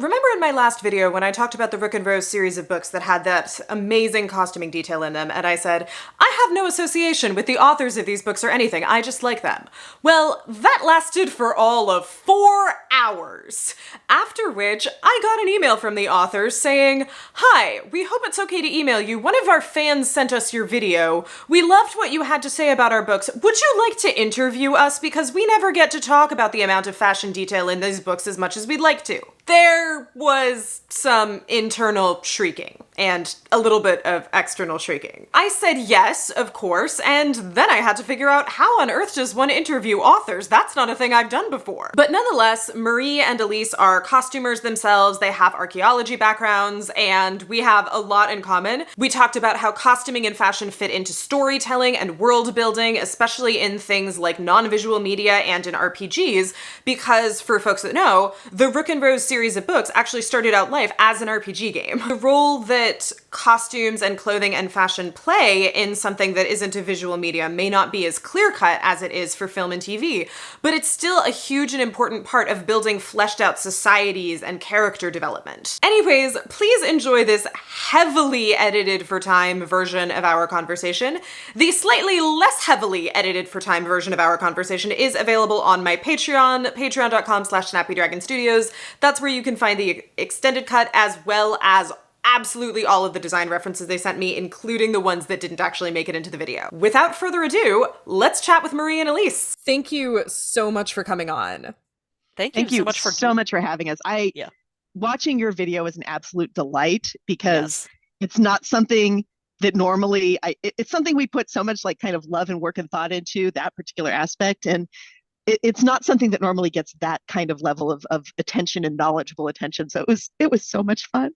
remember in my last video when I talked about the Rook and Rose series of books that had that amazing costuming detail in them, and I said, I have no association with the authors of these books or anything, I just like them. Well, that lasted for all of 4 hours. After which, I got an email from the authors saying, "Hi, we hope it's okay to email you. One of our fans sent us your video. We loved what you had to say about our books. Would you like to interview us? Because we never get to talk about the amount of fashion detail in these books as much as we'd like to." There was some internal shrieking and a little bit of external shrieking. I said yes, of course, and then I had to figure out how on earth does one interview authors? That's not a thing I've done before. But nonetheless, Marie and Elise are costumers themselves, they have archaeology backgrounds, and we have a lot in common. We talked about how costuming and fashion fit into storytelling and world building, especially in things like non-visual media and in RPGs, because for folks that know, the Rook and Rose series of books actually started out life as an RPG game. The role that costumes and clothing and fashion play in something that isn't a visual media may not be as clear-cut as it is for film and TV, but it's still a huge and important part of building fleshed out societies and character development. Anyways, please enjoy this heavily edited for time version of our conversation. The slightly less heavily edited for time version of our conversation is available on my Patreon, patreon.com/SnappyDragon Studios. That's where you can find the extended cut as well as absolutely all of the design references they sent me, including the ones that didn't actually make it into the video. Without further ado, let's chat with Marie and Elise. Thank you so much for coming on. Thank you so much for having us. Watching your video is an absolute delight because it's not something that normally it's something we put so much like kind of love and work and thought into, that particular aspect, and it's not something that normally gets that kind of level of attention and knowledgeable attention. So it was so much fun.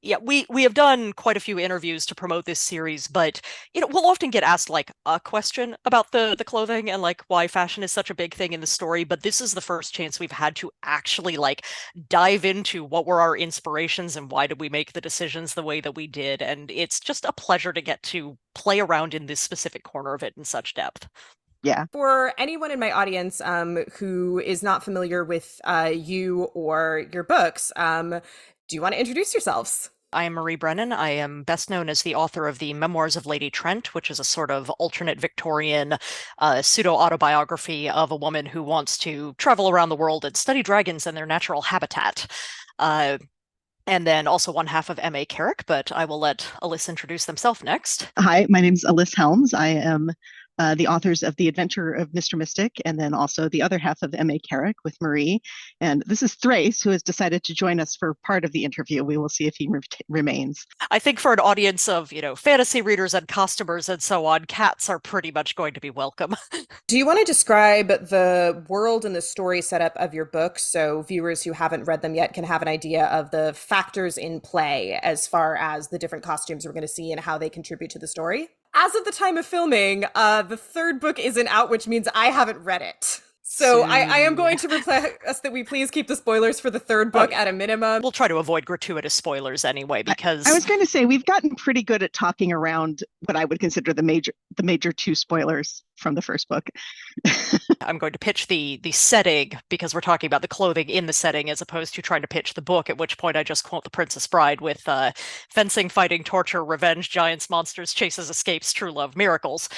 Yeah, we have done quite a few interviews to promote this series, but we'll often get asked like a question about the clothing and like why fashion is such a big thing in the story, but this is the first chance we've had to actually like dive into what were our inspirations and why did we make the decisions the way that we did, and it's just a pleasure to get to play around in this specific corner of it in such depth. Yeah. For anyone in my audience who is not familiar with you or your books, do you want to introduce yourselves? I am Marie Brennan. I am best known as the author of the Memoirs of Lady Trent, which is a sort of alternate Victorian pseudo-autobiography of a woman who wants to travel around the world and study dragons in their natural habitat. And then also one half of M.A. Carrick, but I will let Elise introduce themselves next. Hi, my name is Elise Helms. I am the authors of The Adventure of Mr. Mystic, and then also the other half of M.A. Carrick with Marie. And this is Thrace, who has decided to join us for part of the interview. We will see if he remains. I think for an audience of, fantasy readers and costumers and so on, cats are pretty much going to be welcome. Do you want to describe the world and the story setup of your books so viewers who haven't read them yet can have an idea of the factors in play as far as the different costumes we're going to see and how they contribute to the story? As of the time of filming, the third book isn't out, which means I haven't read it. So I am going to request that we please keep the spoilers for the third book at a minimum. We'll try to avoid gratuitous spoilers anyway, because... I was going to say, we've gotten pretty good at talking around what I would consider the major two spoilers from the first book. I'm going to pitch the setting, because we're talking about the clothing in the setting as opposed to trying to pitch the book, at which point I just quote The Princess Bride with fencing, fighting, torture, revenge, giants, monsters, chases, escapes, true love, miracles.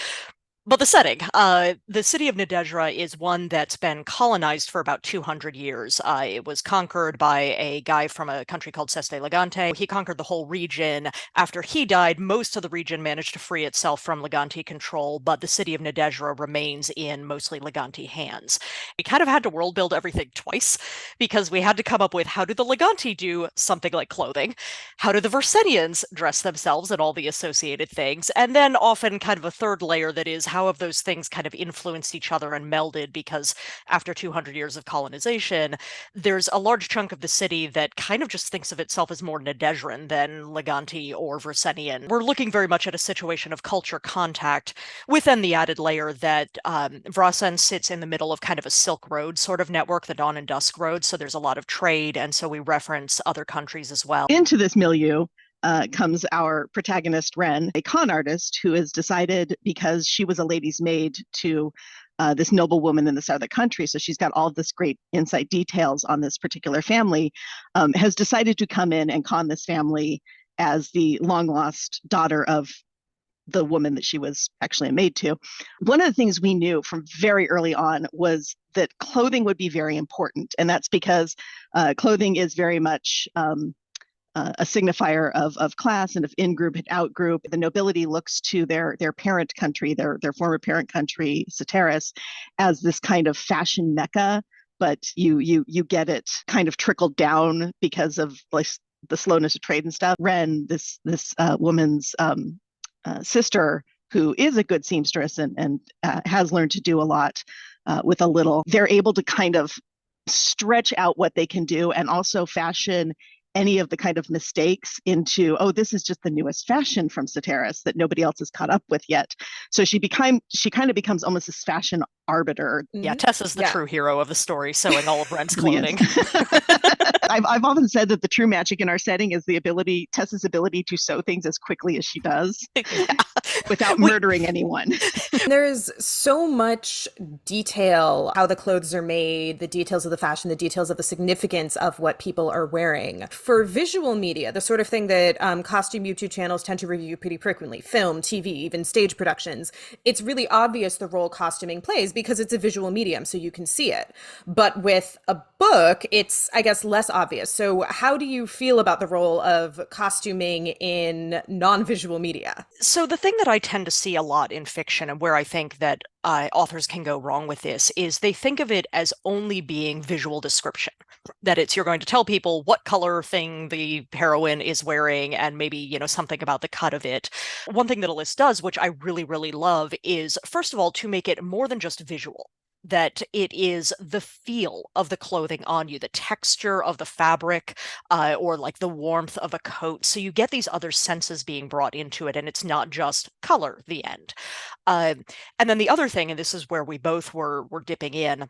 But the setting, the city of Nadezhra is one that's been colonized for about 200 years. It was conquered by a guy from a country called Seste Legante. He conquered the whole region. After he died, most of the region managed to free itself from Legante control, but the city of Nadezhra remains in mostly Legante hands. We kind of had to world build everything twice, because we had to come up with how do the Legante do something like clothing? How do the Versenians dress themselves and all the associated things? And then often kind of a third layer that is how have those things kind of influenced each other and melded, because after 200 years of colonization, there's a large chunk of the city that kind of just thinks of itself as more Nadezhran than Legante or Versenian. We're looking very much at a situation of culture contact, within the added layer that Vrasen sits in the middle of kind of a Silk Road sort of network, the Dawn and Dusk Road, so there's a lot of trade, and so we reference other countries as well. Into this milieu comes our protagonist, Ren, a con artist who has decided, because she was a lady's maid, to this noblewoman in the south of the country. So she's got all this great inside details on this particular family, has decided to come in and con this family as the long lost daughter of the woman that she was actually a maid to. One of the things we knew from very early on was that clothing would be very important. And that's because clothing is very much a signifier of class and of in-group and out-group. The nobility looks to their parent country, their former parent country, Ceteris, as this kind of fashion mecca, but you get it kind of trickled down because of like the slowness of trade and stuff. Ren, this woman's sister, who is a good seamstress and has learned to do a lot with a little, they're able to kind of stretch out what they can do and also fashion any of the kind of mistakes into, oh, this is just the newest fashion from Ceteris that nobody else has caught up with yet. So she kind of becomes almost this fashion arbiter. Yeah, Tessa's the true hero of the story, sewing all of Ren's clothing. I've often said that the true magic in our setting is Tessa's ability to sew things as quickly as she does without murdering anyone. There's so much detail, how the clothes are made, the details of the fashion, the details of the significance of what people are wearing. For visual media, the sort of thing that costume YouTube channels tend to review pretty frequently, film, TV, even stage productions, it's really obvious the role costuming plays because it's a visual medium, so you can see it. But with a book, it's, I guess, less obvious. So how do you feel about the role of costuming in non-visual media? So the thing that I tend to see a lot in fiction, and where I think that authors can go wrong with this, is they think of it as only being visual description. That it's, you're going to tell people what color thing the heroine is wearing and maybe, something about the cut of it. One thing that Alyssa does, which I really, really love, is first of all, to make it more than just visual. That it is the feel of the clothing on you, the texture of the fabric, or like the warmth of a coat. So you get these other senses being brought into it, and it's not just color, the end. And then the other thing, and this is where we both were dipping in,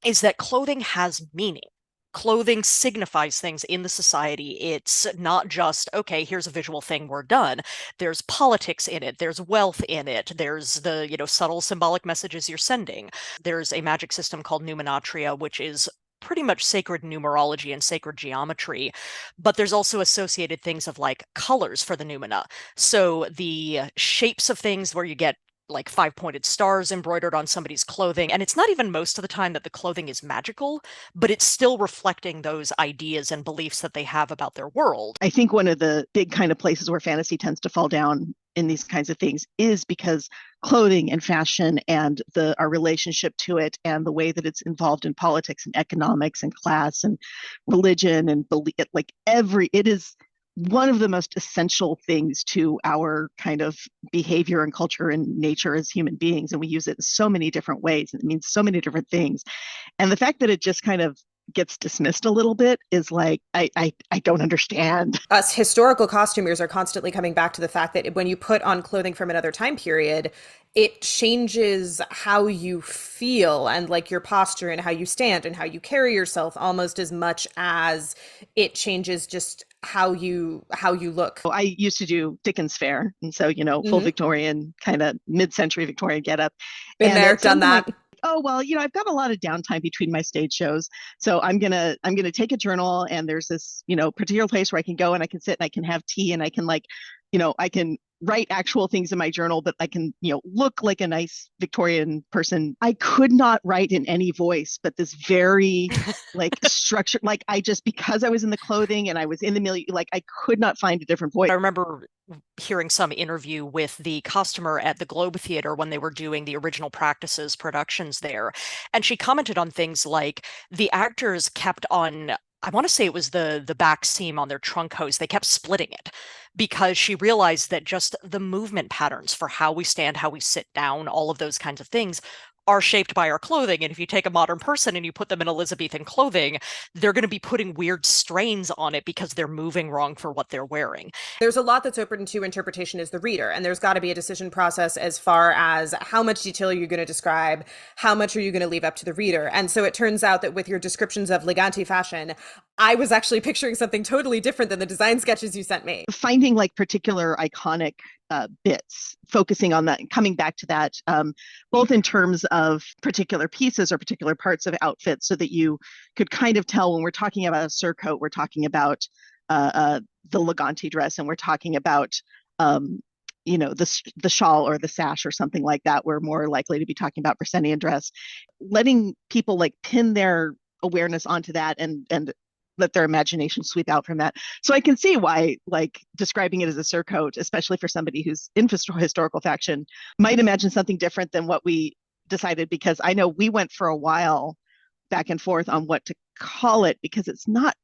is that clothing has meaning. Clothing signifies things in the society. It's not just, okay, here's a visual thing, we're done. There's politics in it. There's wealth in it. There's the, subtle symbolic messages you're sending. There's a magic system called Numinatria, which is pretty much sacred numerology and sacred geometry, but there's also associated things of like colors for the numina. So the shapes of things where you get like 5-pointed stars embroidered on somebody's clothing. And it's not even most of the time that the clothing is magical, but it's still reflecting those ideas and beliefs that they have about their world. I think one of the big kind of places where fantasy tends to fall down in these kinds of things is because clothing and fashion and our relationship to it and the way that it's involved in politics and economics and class and religion and belief, it is one of the most essential things to our kind of behavior and culture and nature as human beings. And we use it in so many different ways. And it means so many different things. And the fact that it just kind of gets dismissed a little bit is like, I don't understand. Us historical costumers are constantly coming back to the fact that when you put on clothing from another time period, it changes how you feel and like your posture and how you stand and how you carry yourself almost as much as it changes just how you look. I used to do Dickens Fair. And so, full Victorian, kind of mid-century Victorian getup. Been there, done that. Oh, well, I've got a lot of downtime between my stage shows. So I'm going to take a journal, and there's this, particular place where I can go and I can sit and I can have tea and I can I can write actual things in my journal, but I can, look like a nice Victorian person. I could not write in any voice, but this very structured, because I was in the clothing and I was in the milieu, I could not find a different voice. I remember hearing some interview with the costumer at the Globe Theater when they were doing the original practices productions there. And she commented on things like the actors kept on, I want to say it was the back seam on their trunk hose, they kept splitting it because she realized that just the movement patterns for how we stand, how we sit down, all of those kinds of things are shaped by our clothing. And if you take a modern person and you put them in Elizabethan clothing, they're going to be putting weird strains on it because they're moving wrong for what they're wearing. There's a lot that's open to interpretation as the reader, and there's got to be a decision process as far as how much detail are you going to describe, how much are you going to leave up to the reader. And so it turns out that with your descriptions of Leganti fashion, I was actually picturing something totally different than the design sketches you sent me. Finding like particular iconic bits, focusing on that and coming back to that, both in terms of particular pieces or particular parts of outfits, so that you could kind of tell when we're talking about a surcoat, we're talking about the Leganti dress, and we're talking about the shawl or the sash or something like that. We're more likely to be talking about Bressenian dress. Letting people like pin their awareness onto that and let their imagination sweep out from that. So I can see why, like, describing it as a surcoat, especially for somebody who's in historical faction, might imagine something different than what we decided, because I know we went for a while back and forth on what to call it, because it's not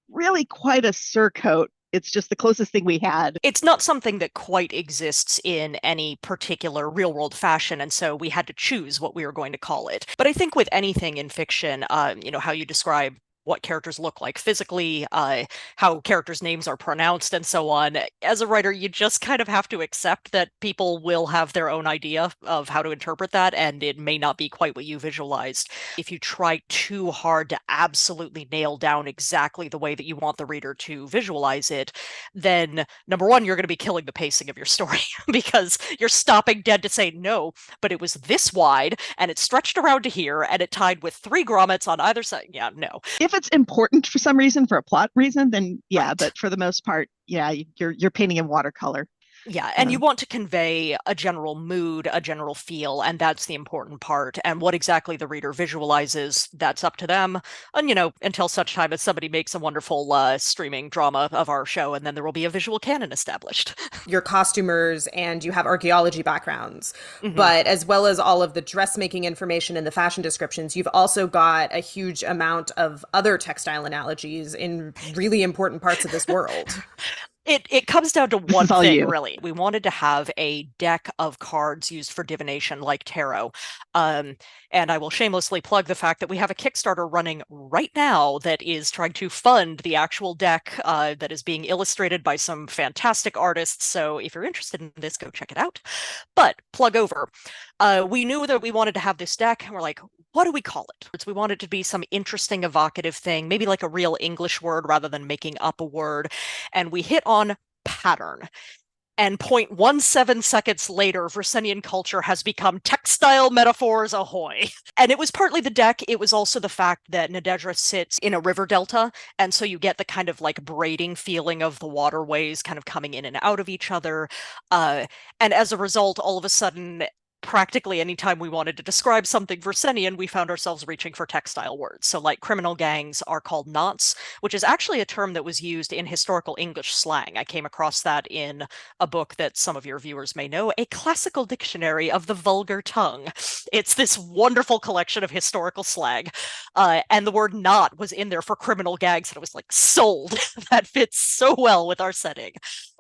really quite a surcoat. It's just the closest thing we had. It's not something that quite exists in any particular real world fashion, and so we had to choose what we were going to call it. But I think with anything in fiction, how you describe what characters look like physically, how characters' names are pronounced, and so on. As a writer, you just kind of have to accept that people will have their own idea of how to interpret that, and it may not be quite what you visualized. If you try too hard to absolutely nail down exactly the way that you want the reader to visualize it, then number one, you're going to be killing the pacing of your story because you're stopping dead to say, no, but it was this wide, and it stretched around to here, and it tied with 3 grommets on either side. Yeah, no. If it's important for some reason, for a plot reason, then yeah, right. But for the most part, yeah, you're painting in watercolor. Yeah, and you want to convey a general mood, a general feel, and that's the important part. And what exactly the reader visualizes, that's up to them. And, until such time as somebody makes a wonderful streaming drama of our show, and then there will be a visual canon established. You're costumers and you have archaeology backgrounds, but as well as all of the dressmaking information and the fashion descriptions, you've also got a huge amount of other textile analogies in really important parts of this world. It comes down to one thing, really. We wanted to have a deck of cards used for divination like tarot. And I will shamelessly plug the fact that we have a Kickstarter running right now that is trying to fund the actual deck that is being illustrated by some fantastic artists. So if you're interested in this, go check it out. But plug over. We knew that we wanted to have this deck, and we're like, what do we call it? We want it to be some interesting, evocative thing, maybe like a real English word rather than making up a word. And we hit on pattern. And 0.17 seconds later, Versenian culture has become textile metaphors ahoy. And it was partly the deck. It was also the fact that Nadezhda sits in a river delta. And so you get the kind of like braiding feeling of the waterways kind of coming in and out of each other. And as a result, all of a sudden, practically anytime we wanted to describe something Versenian, we found ourselves reaching for textile words. So like criminal gangs are called knots, which is actually a term that was used in historical English slang. I came across that in a book that some of your viewers may know, A Classical Dictionary of the Vulgar Tongue. It's this wonderful collection of historical slang. And the word knot was in there for criminal gangs, and it was like, sold. That fits so well with our setting.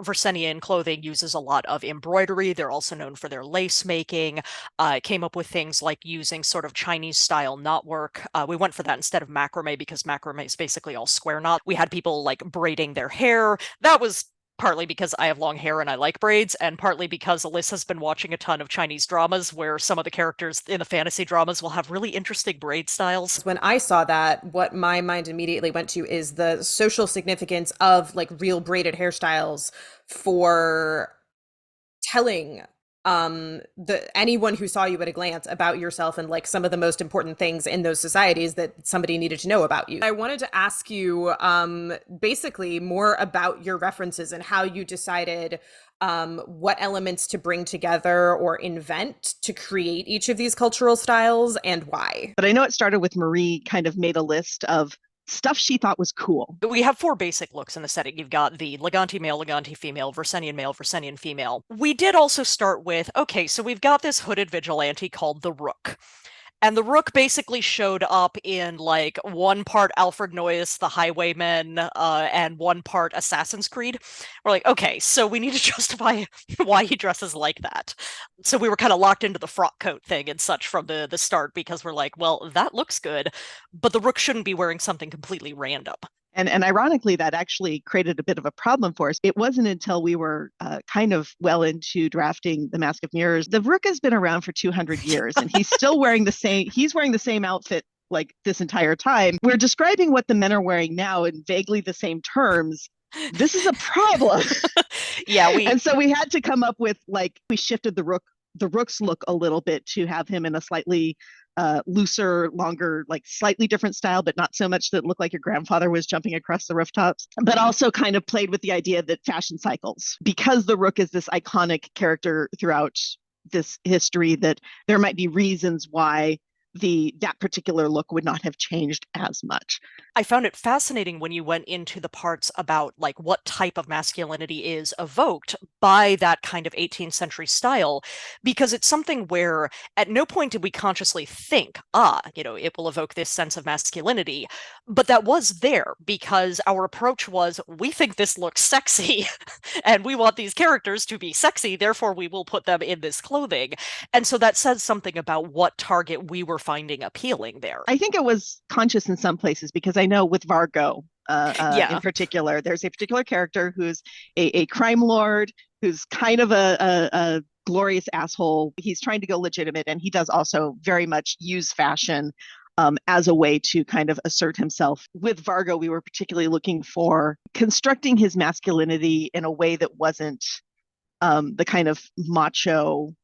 Versenian clothing uses a lot of embroidery. They're also known for their lace making. Came up with things like using sort of Chinese style knotwork. We went for that instead of macrame because macrame is basically all square knot. We had people like braiding their hair. That was partly because I have long hair and I like braids, and partly because Alyssa's been watching a ton of Chinese dramas where some of the characters in the fantasy dramas will have really interesting braid styles. When I saw that, what my mind immediately went to is the social significance of like real braided hairstyles for telling anyone who saw you at a glance about yourself and like some of the most important things in those societies that somebody needed to know about you. I wanted to ask you basically more about your references and how you decided what elements to bring together or invent to create each of these cultural styles and why. But I know it started with Marie kind of made a list of stuff she thought was cool. We have 4 basic looks in the setting. You've got the Leganti male, Leganti female, Versenian male, Versenian female. We did also start with, okay, so we've got this hooded vigilante called the Rook. And the Rook basically showed up in like one part Alfred Noyes, the Highwayman, and one part Assassin's Creed. We're like, okay, so we need to justify why he dresses like that. So we were kind of locked into the frock coat thing and such from the start because we're like, well, that looks good, but the Rook shouldn't be wearing something completely random. And ironically, that actually created a bit of a problem for us. It wasn't until we were kind of well into drafting The Mask of Mirrors. The Rook has been around for 200 years, and he's still wearing the same outfit like this entire time. We're describing what the men are wearing now in vaguely the same terms. This is a problem. Yeah, and so we had to come up with, like, we shifted the Rook's look a little bit to have him in a slightly looser, longer, like slightly different style, but not so much that it looked like your grandfather was jumping across the rooftops, but also kind of played with the idea that fashion cycles, because the Rook is this iconic character throughout this history, that there might be reasons why that particular look would not have changed as much. I found it fascinating when you went into the parts about like what type of masculinity is evoked by that kind of 18th century style, because it's something where at no point did we consciously think, it will evoke this sense of masculinity, but that was there because our approach was, we think this looks sexy and we want these characters to be sexy, therefore we will put them in this clothing. And so that says something about what target we were finding appealing there. I think it was conscious in some places, because I know with Vargo in particular, there's a particular character who's a crime lord, who's kind of a glorious asshole. He's trying to go legitimate, and he does also very much use fashion as a way to kind of assert himself. With Vargo, we were particularly looking for constructing his masculinity in a way that wasn't the kind of macho,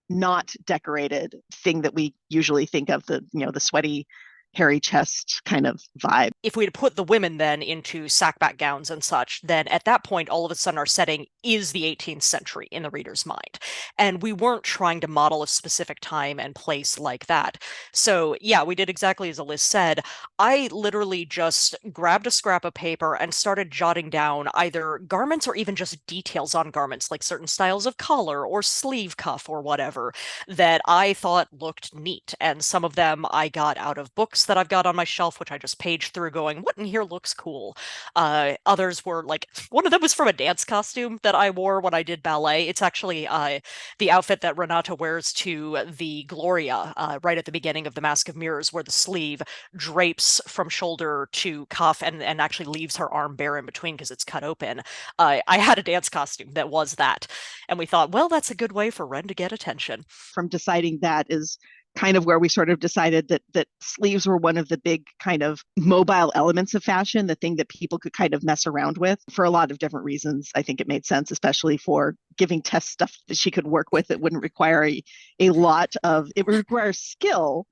not decorated thing that we usually think of, the sweaty, hairy chest kind of vibe. If we had put the women then into sackback gowns and such, then at that point, all of a sudden our setting is the 18th century in the reader's mind. And we weren't trying to model a specific time and place like that. So yeah, we did exactly as Alyssa said. I literally just grabbed a scrap of paper and started jotting down either garments or even just details on garments, like certain styles of collar or sleeve cuff or whatever, that I thought looked neat. And some of them I got out of books that I've got on my shelf, which I just paged through going, what in here looks cool? Others were like, one of them was from a dance costume that I wore when I did ballet. It's actually the outfit that Renata wears to the Gloria right at the beginning of the Mask of Mirrors, where the sleeve drapes from shoulder to cuff and actually leaves her arm bare in between because it's cut open. I had a dance costume that was that. And we thought, well, that's a good way for Ren to get attention. From deciding that is kind of where we sort of decided that sleeves were one of the big kind of mobile elements of fashion, the thing that people could kind of mess around with for a lot of different reasons. I think it made sense, especially for giving Tess stuff that she could work with. It wouldn't require it would require skill,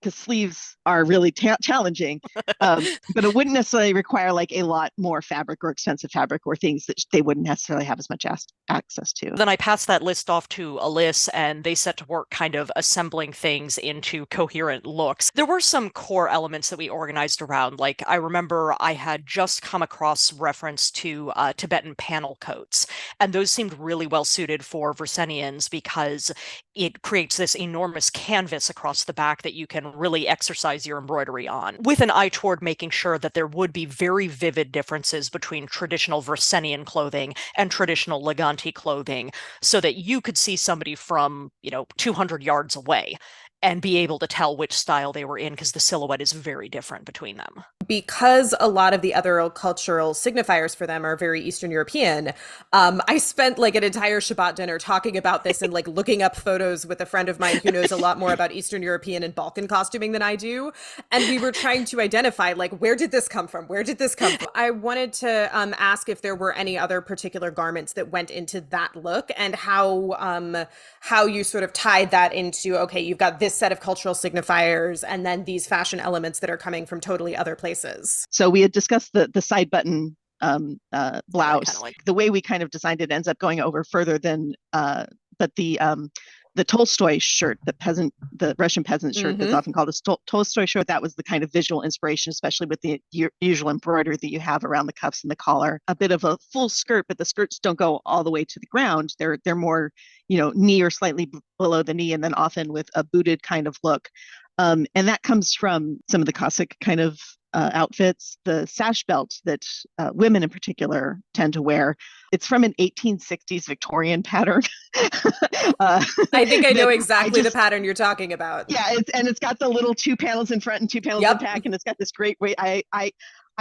because sleeves are really challenging, but it wouldn't necessarily require like a lot more fabric or expensive fabric or things that they wouldn't necessarily have as much access to. Then I passed that list off to Alyssa, and they set to work kind of assembling things into coherent looks. There were some core elements that we organized around. Like, I remember I had just come across reference to Tibetan panel coats, and those seemed really well suited for Versenians because it creates this enormous canvas across the back that you can really exercise your embroidery on, with an eye toward making sure that there would be very vivid differences between traditional Versenian clothing and traditional Leganti clothing, so that you could see somebody from 200 yards away and be able to tell which style they were in, because the silhouette is very different between them. Because a lot of the other cultural signifiers for them are very Eastern European, I spent like an entire Shabbat dinner talking about this and like looking up photos with a friend of mine who knows a lot more about Eastern European and Balkan costuming than I do. And we were trying to identify, like, where did this come from? Where did this come from? I wanted to ask if there were any other particular garments that went into that look, and how you sort of tied that into, okay, you've got this set of cultural signifiers and then these fashion elements that are coming from totally other places. So we had discussed the side button blouse. The way we kind of designed it ends up going over further than, but the Tolstoy shirt, the Russian peasant shirt that's often called a Tolstoy shirt, that was the kind of visual inspiration, especially with the usual embroidery that you have around the cuffs and the collar. A bit of a full skirt, but the skirts don't go all the way to the ground. They're more, knee or slightly below the knee, and then often with a booted kind of look. And that comes from some of the Cossack kind of outfits. The sash belt that women in particular tend to wear, it's from an 1860s Victorian pattern. I think I know exactly the pattern you're talking about. Yeah, it's got the little 2 panels in front and 2 panels in back, and it's got this great way. I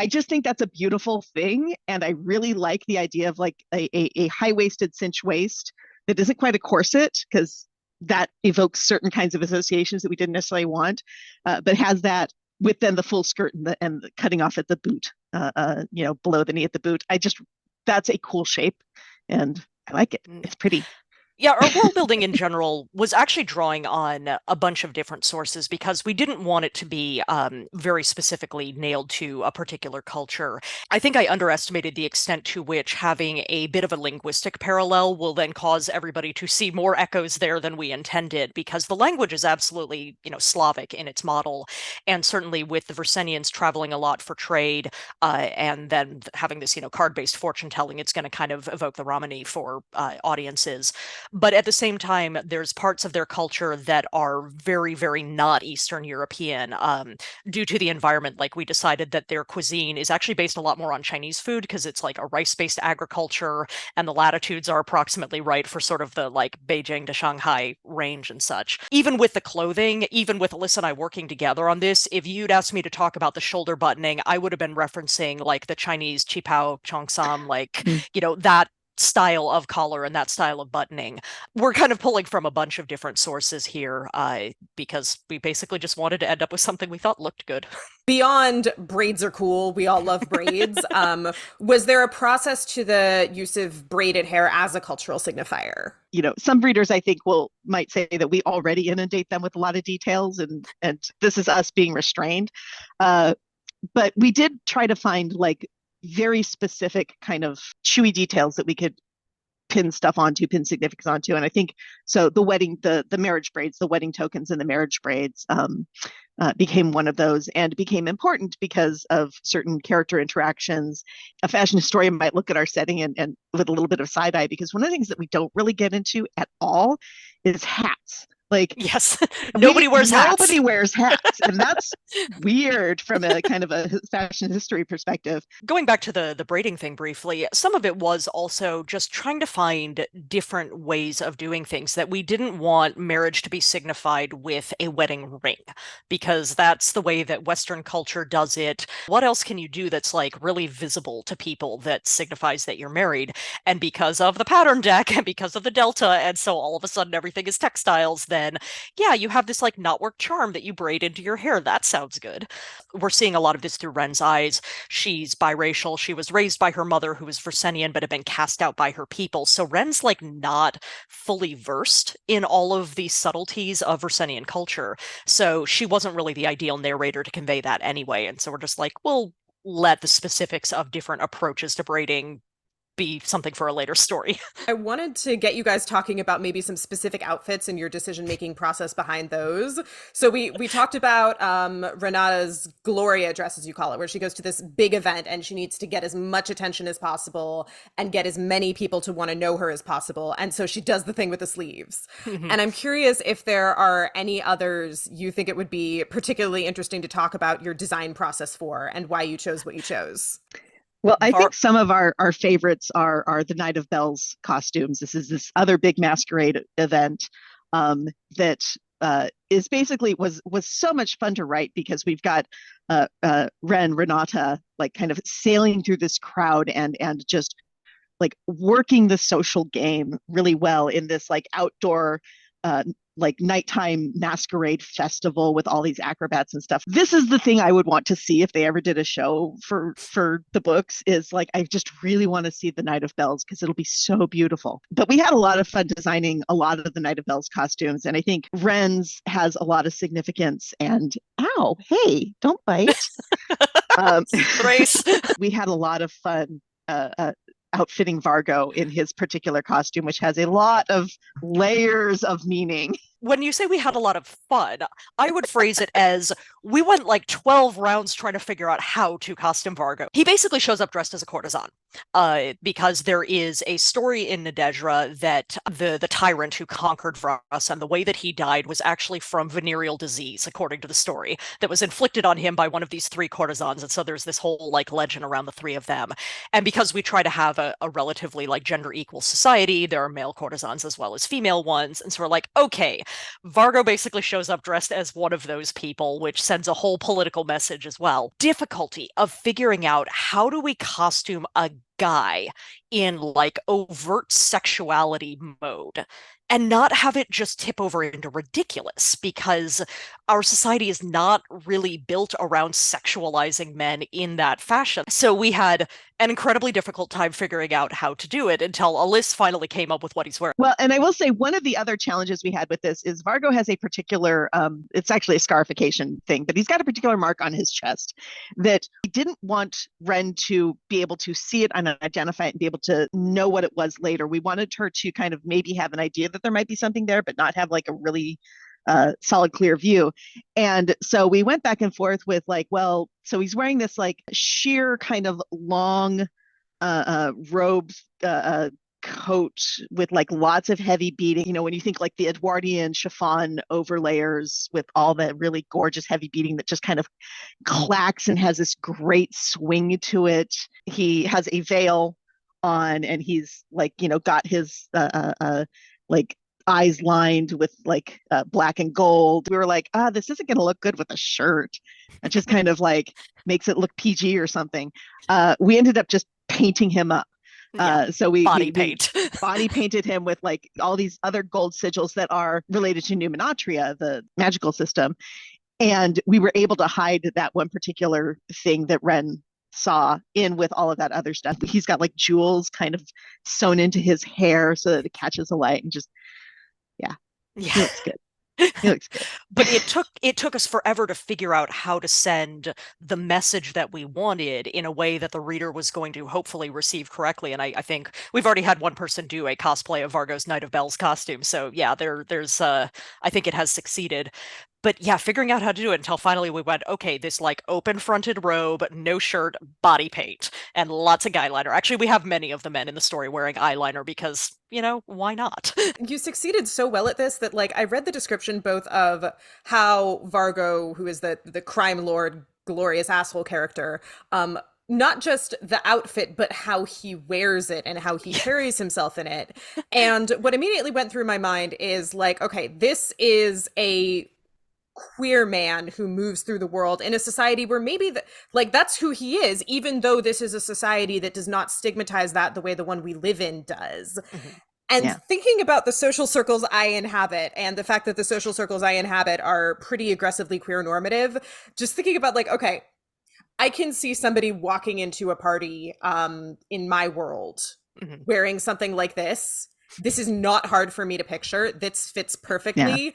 just think that's a beautiful thing, and I really like the idea of like a high-waisted cinch waist that isn't quite a corset, because that evokes certain kinds of associations that we didn't necessarily want, but has that with then the full skirt and the cutting off at the boot, below the knee at the boot. That's a cool shape, and I like it. It's pretty. Yeah, our world building in general was actually drawing on a bunch of different sources because we didn't want it to be very specifically nailed to a particular culture. I think I underestimated the extent to which having a bit of a linguistic parallel will then cause everybody to see more echoes there than we intended, because the language is absolutely, Slavic in its model. And certainly with the Versenians traveling a lot for trade, and then having this, card-based fortune telling, it's going to kind of evoke the Romany for audiences. But at the same time, there's parts of their culture that are very, very not Eastern European due to the environment. Like, we decided that their cuisine is actually based a lot more on Chinese food because it's like a rice-based agriculture, and the latitudes are approximately right for sort of the like Beijing to Shanghai range and such. Even with the clothing, even with Alyssa and I working together on this, if you'd asked me to talk about the shoulder buttoning, I would have been referencing like the Chinese qipao cheongsam, like, that style of collar and that style of buttoning. We're kind of pulling from a bunch of different sources here because we basically just wanted to end up with something we thought looked good. Beyond braids are cool, we all love braids. Was there a process to the use of braided hair as a cultural signifier? Some breeders, I think, might say that we already inundate them with a lot of details, and this is us being restrained. But we did try to find like very specific kind of chewy details that we could pin significance onto. And I think so the marriage braids, the wedding tokens and the marriage braids became one of those, and became important because of certain character interactions. A fashion historian might look at our setting and with a little bit of side eye, because one of the things that we don't really get into at all is hats. Like, yes, nobody wears hats. Nobody wears hats, and that's weird from a kind of a fashion history perspective. Going back to the braiding thing briefly, some of it was also just trying to find different ways of doing things, that we didn't want marriage to be signified with a wedding ring, because that's the way that Western culture does it. What else can you do that's like really visible to people that signifies that you're married? And because of the pattern deck and because of the delta, and so all of a sudden everything is textiles, then yeah, you have this like knotwork charm that you braid into your hair. That sounds good. We're seeing a lot of this through Ren's eyes. She's biracial. She was raised by her mother, who was Versenian, but had been cast out by her people. So Ren's like not fully versed in all of the subtleties of Versenian culture. So she wasn't really the ideal narrator to convey that anyway. And so we're just like, we'll let the specifics of different approaches to braiding be something for a later story. I wanted to get you guys talking about maybe some specific outfits and your decision-making process behind those. So we talked about Renata's Gloria dress, as you call it, where she goes to this big event and she needs to get as much attention as possible and get as many people to want to know her as possible. And so she does the thing with the sleeves. And I'm curious if there are any others you think it would be particularly interesting to talk about your design process for, and why you chose what you chose. Well, I think some of our favorites are the Night of Bells costumes. This is this other big masquerade event that is basically was so much fun to write, because we've got Renata like kind of sailing through this crowd and just like working the social game really well in this like outdoor like nighttime masquerade festival with all these acrobats and stuff. This is the thing I would want to see if they ever did a show for the books, is like, I just really want to see the Night of Bells, because it'll be so beautiful. But we had a lot of fun designing a lot of the Night of Bells costumes, and I think Ren's has a lot of significance. And ow, hey, don't bite. Grace. We had a lot of fun outfitting Vargo in his particular costume, which has a lot of layers of meaning. When you say we had a lot of fun, I would phrase it as we went like 12 rounds trying to figure out how to costume Vargo. He basically shows up dressed as a courtesan, because there is a story in Nadezhda that the tyrant who conquered Vras, and the way that he died was actually from venereal disease, according to the story, that was inflicted on him by one of these three courtesans. And so there's this whole like legend around the three of them. And because we try to have a relatively like gender equal society, there are male courtesans as well as female ones. And so we're like, okay, Vargo basically shows up dressed as one of those people, which sends a whole political message as well. Difficulty of figuring out how do we costume a guy in like overt sexuality mode and not have it just tip over into ridiculous, because our society is not really built around sexualizing men in that fashion. So we had an incredibly difficult time figuring out how to do it until Alyss finally came up with what he's wearing. Well, and I will say one of the other challenges we had with this is Vargo has a particular, it's actually a scarification thing, but he's got a particular mark on his chest that he didn't want Ren to be able to see it and identify it and be able to know what it was later. We wanted her to kind of maybe have an idea that there might be something there, but not have like a really solid, clear view. And so we went back and forth with like, well, so he's wearing this like sheer kind of long robe coat with like lots of heavy beading. You know, when you think like the Edwardian chiffon overlayers with all the really gorgeous heavy beading that just kind of clacks and has this great swing to it. He has a veil on and he's like, you know, got his like eyes lined with like black and gold. We were like, this isn't going to look good with a shirt. It just kind of like makes it look PG or something. We ended up just painting him up. So we body painted him with like all these other gold sigils that are related to Numenatria, the magical system. And we were able to hide that one particular thing that Ren saw in with all of that other stuff. He's got like jewels kind of sewn into his hair so that it catches the light and just, he looks good. He looks good. But it took us forever to figure out how to send the message that we wanted in a way that the reader was going to hopefully receive correctly. And I think we've already had one person do a cosplay of Vargo's Knight of Bells costume. So yeah, there's I think it has succeeded. But yeah, figuring out how to do it until finally we went, okay, this like open fronted robe, no shirt, body paint, and lots of eyeliner. Actually, we have many of the men in the story wearing eyeliner because, you know, why not? You succeeded so well at this that like I read the description both of how Vargo, who is the crime lord, glorious asshole character, not just the outfit, but how he wears it and how he carries himself in it. And what immediately went through my mind is like, okay, this is a queer man who moves through the world in a society where maybe like that's who he is, even though this is a society that does not stigmatize that the way the one we live in does. Mm-hmm. And thinking about the social circles I inhabit and the fact that the social circles I inhabit are pretty aggressively queer normative, just thinking about like, okay, I can see somebody walking into a party in my world wearing something like this. This is not hard for me to picture. This fits perfectly. Yeah.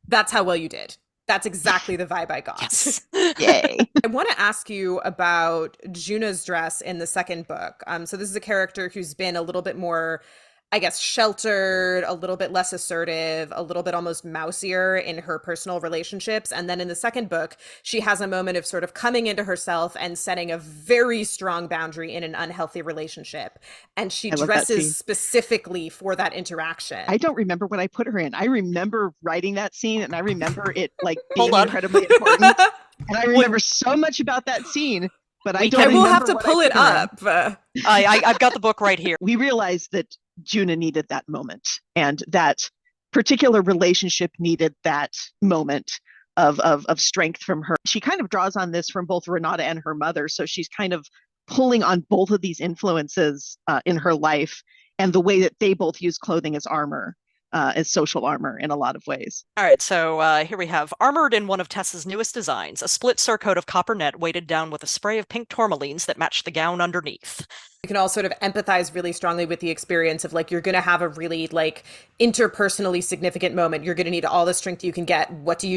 That's how well you did. That's exactly the vibe I got. Yes. Yay. I want to ask you about Juna's dress in the second book. So this is a character who's been a little bit more, I guess, sheltered, a little bit less assertive, a little bit almost mousier in her personal relationships. And then in the second book, she has a moment of sort of coming into herself and setting a very strong boundary in an unhealthy relationship. And she dresses specifically for that interaction. I don't remember what I put her in. I remember writing that scene and I remember it like being incredibly important. And I remember so much about that scene. But I don't. I will have to pull it up. I've got the book right here. We realized that Juna needed that moment, and that particular relationship needed that moment of strength from her. She kind of draws on this from both Renata and her mother, so she's kind of pulling on both of these influences in her life, and the way that they both use clothing as armor. As social armor in a lot of ways. All right, so here we have armored in one of Tessa's newest designs, a split surcoat of copper net weighted down with a spray of pink tourmalines that matched the gown underneath. You can all sort of empathize really strongly with the experience of like, you're going to have a really like interpersonally significant moment. You're going to need all the strength you can get. What do?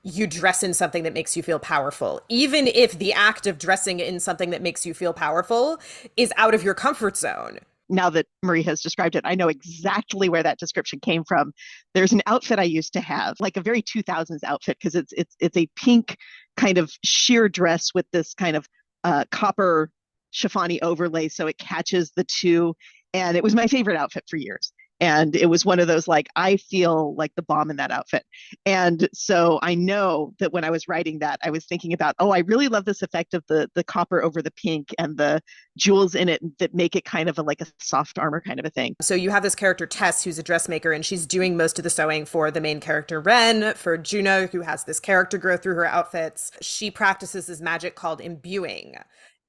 You dress in something that makes you feel powerful. Even if the act of dressing in something that makes you feel powerful is out of your comfort zone. Now that Marie has described it, I know exactly where that description came from. There's an outfit I used to have, like a very 2000s outfit, because it's a pink kind of sheer dress with this kind of copper chiffony overlay, so it catches the two. And it was my favorite outfit for years. And it was one of those, like, I feel like the bomb in that outfit. And so I know that when I was writing that, I was thinking about, I really love this effect of the copper over the pink and the jewels in it that make it kind of like a soft armor kind of a thing. So you have this character, Tess, who's a dressmaker, and she's doing most of the sewing for the main character, Ren, for Juna, who has this character growth through her outfits. She practices this magic called imbuing.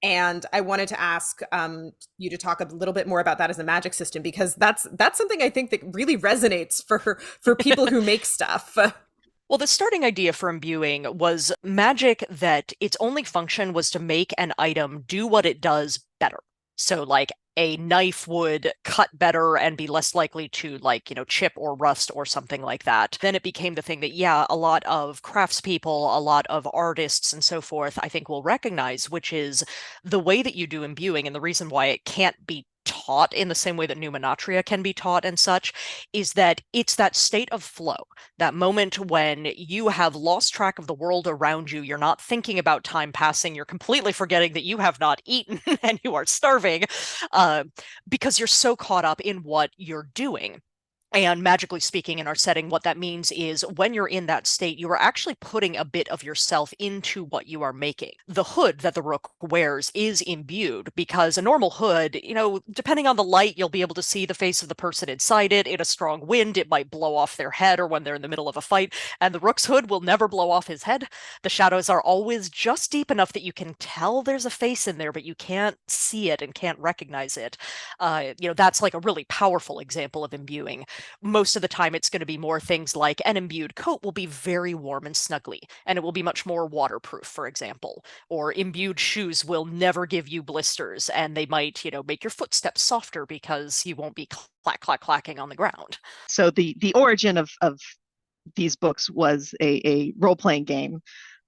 And I wanted to ask you to talk a little bit more about that as a magic system, because that's something I think that really resonates for people who make stuff. Well, the starting idea for imbuing was magic that its only function was to make an item do what it does better. So, like, a knife would cut better and be less likely to, like, chip or rust or something like that. Then it became the thing that, yeah, a lot of craftspeople, a lot of artists and so forth, I think will recognize, which is the way that you do imbuing, and the reason why it can't be taught in the same way that numinatria can be taught and such, is that it's that state of flow, that moment when you have lost track of the world around you. You're not thinking about time passing. You're completely forgetting that you have not eaten and you are starving, because you're so caught up in what you're doing. And magically speaking, in our setting, what that means is when you're in that state, you are actually putting a bit of yourself into what you are making. The hood that the rook wears is imbued, because a normal hood, depending on the light, you'll be able to see the face of the person inside it. In a strong wind, it might blow off their head, or when they're in the middle of a fight. And the rook's hood will never blow off his head. The shadows are always just deep enough that you can tell there's a face in there, but you can't see it and can't recognize it. That's like a really powerful example of imbuing. Most of the time it's going to be more things like an imbued coat will be very warm and snuggly, and it will be much more waterproof, for example. Or imbued shoes will never give you blisters, and they might, make your footsteps softer because you won't be clack, clack, clacking on the ground. So the origin of these books was a role-playing game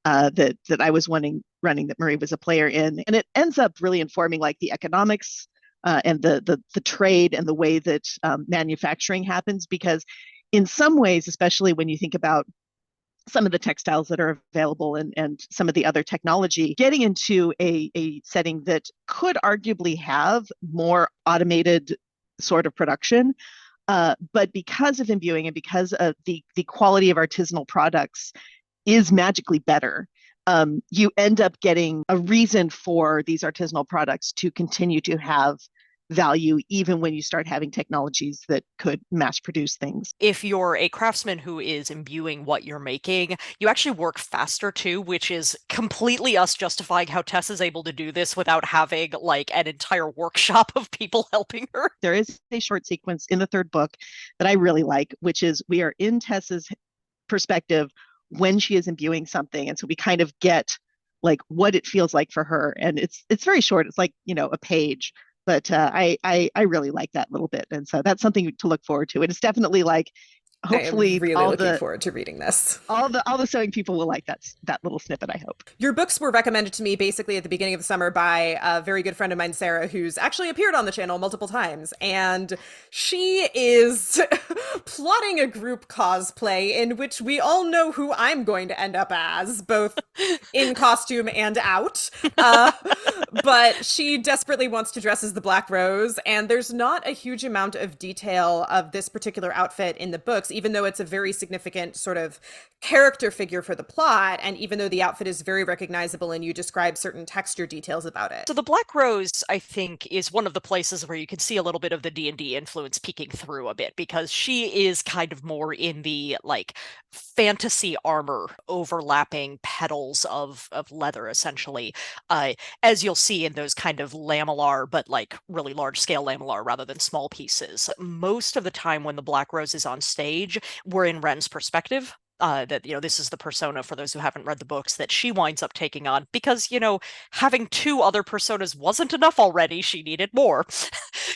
that I was running that Marie was a player in. And it ends up really informing like the economics and the trade and the way that manufacturing happens, because in some ways, especially when you think about some of the textiles that are available and some of the other technology, getting into a setting that could arguably have more automated sort of production, but because of imbuing and because of the quality of artisanal products is magically better, you end up getting a reason for these artisanal products to continue to have value, even when you start having technologies that could mass produce things. If you're a craftsman who is imbuing what you're making, you actually work faster too, which is completely us justifying how Tess is able to do this without having like an entire workshop of people helping her. There is a short sequence in the third book that I really like, which is we are in Tess's perspective when she is imbuing something. And so we kind of get like what it feels like for her. And it's very short. It's like, a page. But I really like that little bit. And so that's something to look forward to. And it's definitely like, hopefully I'm really looking forward to reading this. All the sewing people will like that little snippet, I hope. Your books were recommended to me basically at the beginning of the summer by a very good friend of mine, Sarah, who's actually appeared on the channel multiple times. And she is plotting a group cosplay in which we all know who I'm going to end up as, both in costume and out. But she desperately wants to dress as the Black Rose, and there's not a huge amount of detail of this particular outfit in the books, even though it's a very significant sort of character figure for the plot, and even though the outfit is very recognizable and you describe certain texture details about it. So the Black Rose, I think, is one of the places where you can see a little bit of the D&D influence peeking through a bit, because she is kind of more in the like fantasy armor overlapping petals of leather, essentially, as you'll see in those kind of lamellar, but like really large scale lamellar rather than small pieces. Most of the time when the Black Rose is on stage, we're in Ren's perspective. That this is the persona, for those who haven't read the books, that she winds up taking on, because having two other personas wasn't enough already. She needed more.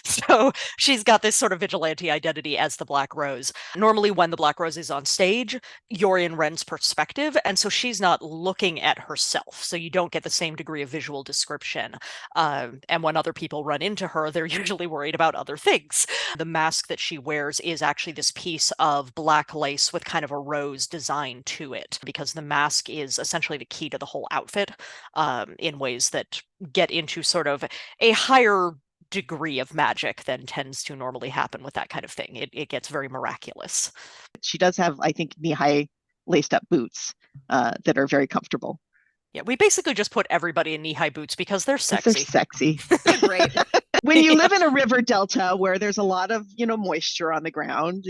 So she's got this sort of vigilante identity as the Black Rose. Normally when the Black Rose is on stage, you're in Ren's perspective, and so she's not looking at herself, so you don't get the same degree of visual description. And when other people run into her, they're usually worried about other things. The mask that she wears is actually this piece of black lace with kind of a rose design to it, because the mask is essentially the key to the whole outfit, in ways that get into sort of a higher degree of magic than tends to normally happen with that kind of thing. It gets very miraculous. She does have, I think, knee-high laced up boots that are very comfortable. Yeah, we basically just put everybody in knee-high boots because they're sexy. They're sexy. They're great. When you live in a river delta where there's a lot of, moisture on the ground,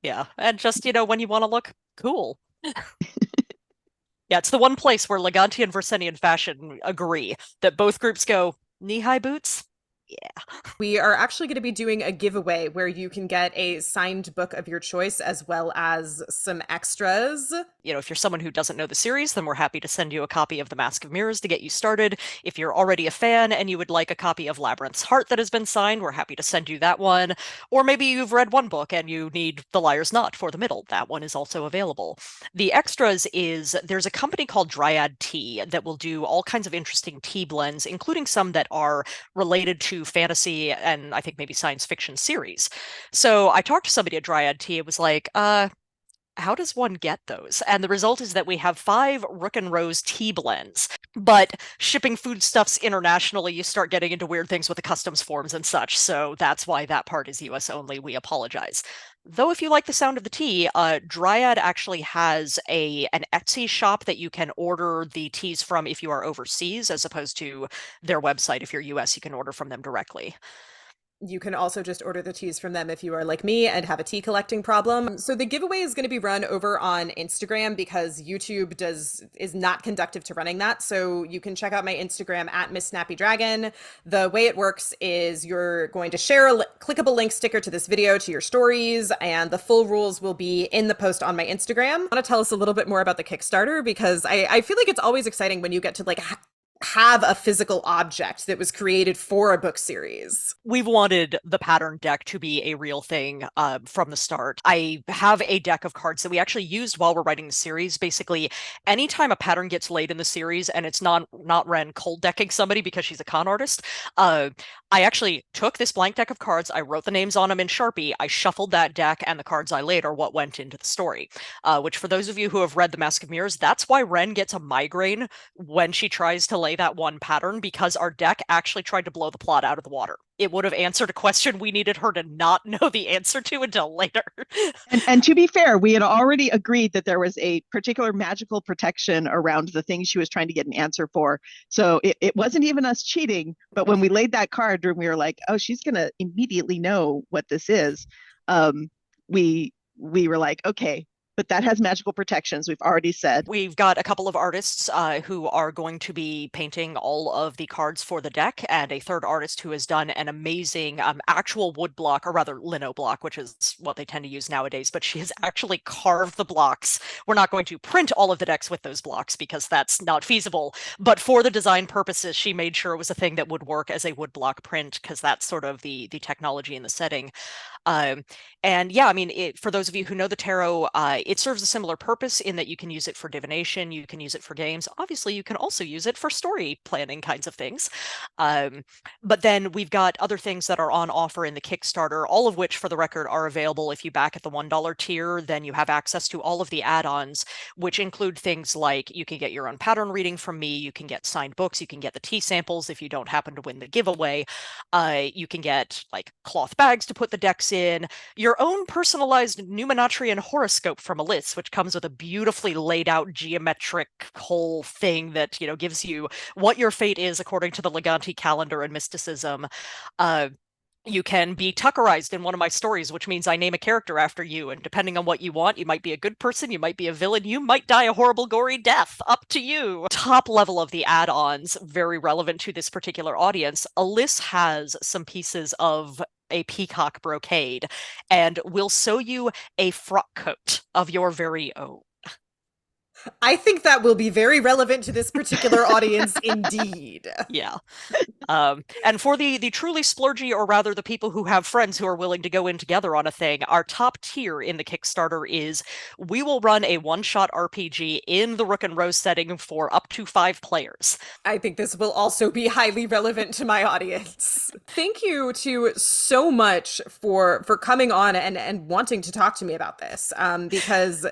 Yeah, and just, when you want to look cool. Yeah, it's the one place where Leganti and Versenian fashion agree that both groups go, knee-high boots? Yeah. We are actually going to be doing a giveaway where you can get a signed book of your choice as well as some extras. You know, if you're someone who doesn't know the series, then we're happy to send you a copy of The Mask of Mirrors to get you started. If you're already a fan and you would like a copy of Labyrinth's Heart that has been signed, we're happy to send you that one. Or maybe you've read one book and you need The Liar's Knot for the middle. That one is also available. The extras is there's a company called Dryad Tea that will do all kinds of interesting tea blends, including some that are related to fantasy and I think maybe science fiction series. So I talked to somebody at Dryad Tea. It was like, how does one get those? And the result is that we have 5 Rook and Rose tea blends. But shipping foodstuffs internationally, you start getting into weird things with the customs forms and such. So that's why that part is US only. We apologize. Though if you like the sound of the tea, Dryad actually has an Etsy shop that you can order the teas from if you are overseas, as opposed to their website. If you're US, you can order from them directly. You can also just order the teas from them if you are like me and have a tea collecting problem. So the giveaway is going to be run over on Instagram because YouTube is not conducive to running that. So you can check out my Instagram at Miss SnappyDragon. The way it works is you're going to share a clickable link sticker to this video to your stories, and the full rules will be in the post on my Instagram. I want to tell us a little bit more about the Kickstarter because I feel like it's always exciting when you get to like have a physical object that was created for a book series. We've wanted the pattern deck to be a real thing from the start. I have a deck of cards that we actually used while we're writing the series. Basically, anytime a pattern gets laid in the series and it's not Ren cold decking somebody because she's a con artist, I actually took this blank deck of cards, I wrote the names on them in Sharpie, I shuffled that deck, and the cards I laid are what went into the story. Which, for those of you who have read The Mask of Mirrors, that's why Ren gets a migraine when she tries to lay that one pattern, because our deck actually tried to blow the plot out of the water. It would have answered a question we needed her to not know the answer to until later. And to be fair, we had already agreed that there was a particular magical protection around the thing she was trying to get an answer for. So it wasn't even us cheating, but when we laid that card and we were like, oh, she's going to immediately know what this is, we were like, okay, but that has magical protections, we've already said. We've got a couple of artists who are going to be painting all of the cards for the deck, and a third artist who has done an amazing actual wood block, or rather lino block, which is what they tend to use nowadays, but she has actually carved the blocks. We're not going to print all of the decks with those blocks because that's not feasible, but for the design purposes, she made sure it was a thing that would work as a wood block print, because that's sort of the technology in the setting. And yeah, I mean, for those of you who know the tarot, it serves a similar purpose in that you can use it for divination, you can use it for games. Obviously, you can also use it for story planning kinds of things. But then we've got other things that are on offer in the Kickstarter, all of which, for the record, are available if you back at the $1 tier. Then you have access to all of the add-ons, which include things like you can get your own pattern reading from me, you can get signed books, you can get the tea samples if you don't happen to win the giveaway. You can get like cloth bags to put the decks in, your own personalized Numinatrian horoscope from Alyss, which comes with a beautifully laid out geometric whole thing that, you know, gives you what your fate is according to the Leganti calendar and mysticism. You can be Tuckerized in one of my stories, which means I name a character after you, and depending on what you want, you might be a good person, you might be a villain, you might die a horrible, gory death. Up to you. Top level of the add-ons, very relevant to this particular audience, Alyss has some pieces of a peacock brocade and will sew you a frock coat of your very own. I think that will be very relevant to this particular audience indeed. Yeah. And for the truly splurgy, or rather the people who have friends who are willing to go in together on a thing, our top tier in the Kickstarter is we will run a one-shot RPG in the Rook and Rose setting for up to 5 players. I think this will also be highly relevant to my audience. Thank you to so much for coming on and wanting to talk to me about this, because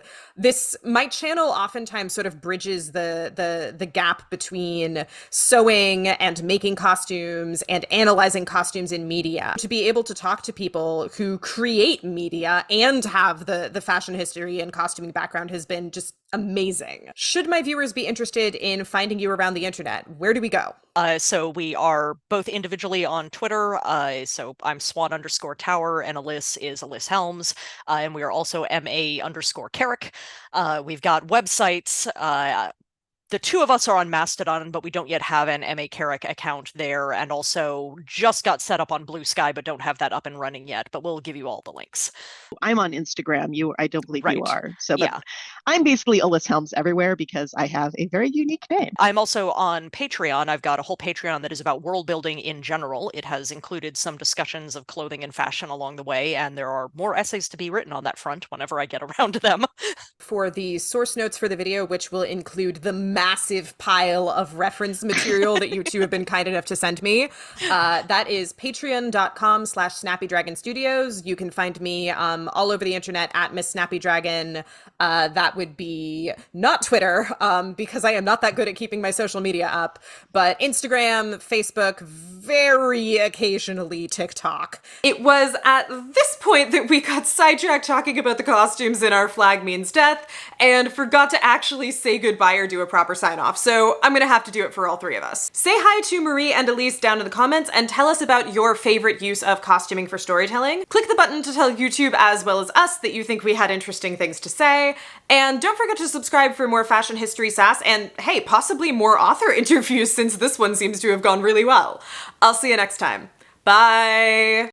my channel oftentimes sort of bridges the gap between sewing and making costumes and analyzing costumes in media. To be able to talk to people who create media and have the fashion history and costuming background has been just amazing. Should my viewers be interested in finding you around the internet, where do we go? So we are both individually on Twitter. So I'm Swan_Tower and Alyss is Alyss Helms. And we are also MA_Carrick. We've got websites. The two of us are on Mastodon, but we don't yet have an MA Carrick account there, and also just got set up on Blue Sky, but don't have that up and running yet, but we'll give you all the links. I'm on Instagram. I don't believe you are. So yeah. I'm basically Alyssa Helms everywhere because I have a very unique name. I'm also on Patreon. I've got a whole Patreon that is about world building in general. It has included some discussions of clothing and fashion along the way, and there are more essays to be written on that front whenever I get around to them. For the source notes for the video, which will include the massive pile of reference material that you two have been kind enough to send me, that is patreon.com/SnappyDragon Studios. You can find me all over the internet at Miss SnappyDragon. That would be not Twitter, because I am not that good at keeping my social media up, but Instagram, Facebook, very occasionally TikTok. It was at this point that we got sidetracked talking about the costumes in Our Flag Means Death and forgot to actually say goodbye or do a proper sign-off, so I'm gonna have to do it for all three of us. Say hi to Marie and Elise down in the comments and tell us about your favorite use of costuming for storytelling. Click the button to tell YouTube as well as us that you think we had interesting things to say, and don't forget to subscribe for more fashion history sass and, hey, possibly more author interviews since this one seems to have gone really well. I'll see you next time. Bye!